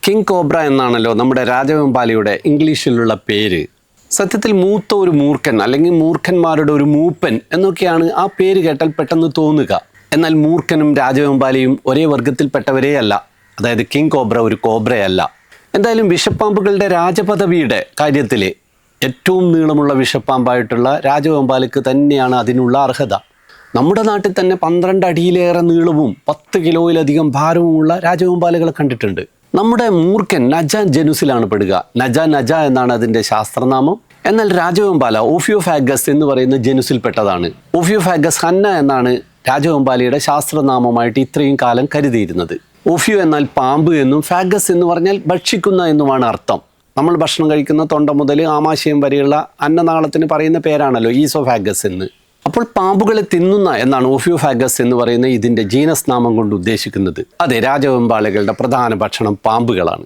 King cobra എന്നാണല്ലോ നമ്മുടെ രാജവെമ്പാലയുടെ ഇംഗ്ലീഷിലുള്ള പേര്. സത്യത്തിൽ മൂത്ത ഒരു മൂർഖൻ അല്ലെങ്കിൽ മൂർഖന്മാരുടെ ഒരു മൂപ്പൻ എന്നൊക്കെയാണ് ആ പേര് കേട്ടാൽ പെട്ടെന്ന് തോന്നുക. എന്നാൽ മൂർഖനും രാജവെമ്പാലയും ഒരേ വർഗത്തിൽപ്പെട്ടവരേ അല്ല. അതായത് കിങ് കോബ്ര ഒരു കോബ്രയല്ല. എന്തായാലും വിഷപ്പാമ്പുകളുടെ രാജപദവിയുടെ കാര്യത്തിൽ ഏറ്റവും നീളമുള്ള വിഷപ്പാമ്പായിട്ടുള്ള രാജവെമ്പാലയ്ക്ക് തന്നെയാണ് അതിനുള്ള അർഹത. നമ്മുടെ നാട്ടിൽ തന്നെ 12 അടിയിലേറെ നീളവും 10 കിലോയിലധികം ഭാരവുമുള്ള രാജവെമ്പാലകളെ കണ്ടിട്ടുണ്ട്. നമ്മുടെ മൂർഖൻ നജ ജനുസിലാണ് പെടുക. നജ എന്നാണ് അതിൻ്റെ ശാസ്ത്രനാമം. എന്നാൽ രാജവെമ്പാല ഓഫിയോഫാഗസ് എന്ന് പറയുന്ന ജനുസിൽപ്പെട്ടതാണ്. ഓഫിയോഫാഗസ് ഹന്ന എന്നാണ് രാജവെമ്പാലയുടെ ശാസ്ത്രനാമമായിട്ട് ഇത്രയും കാലം കരുതിയിരുന്നത്. ഓഫിയോ എന്നാൽ പാമ്പ് എന്നും ഫാഗസ് എന്ന് പറഞ്ഞാൽ ഭക്ഷിക്കുന്ന എന്നുമാണ് അർത്ഥം. നമ്മൾ ഭക്ഷണം കഴിക്കുന്ന തൊണ്ട മുതൽ ആമാശയം വരെയുള്ള അന്നനാളത്തിന് പറയുന്ന പേരാണല്ലോ ഈസോഫാഗസ് എന്ന്. അപ്പോൾ പാമ്പുകളെ തിന്നുന്ന എന്നാണ് ഓഫിയോഫാഗസ് എന്ന് പറയുന്ന ഇതിൻ്റെ ജീനസ് നാമം കൊണ്ട് ഉദ്ദേശിക്കുന്നത്. അതെ, രാജവെമ്പാലകളുടെ പ്രധാന ഭക്ഷണം പാമ്പുകളാണ്.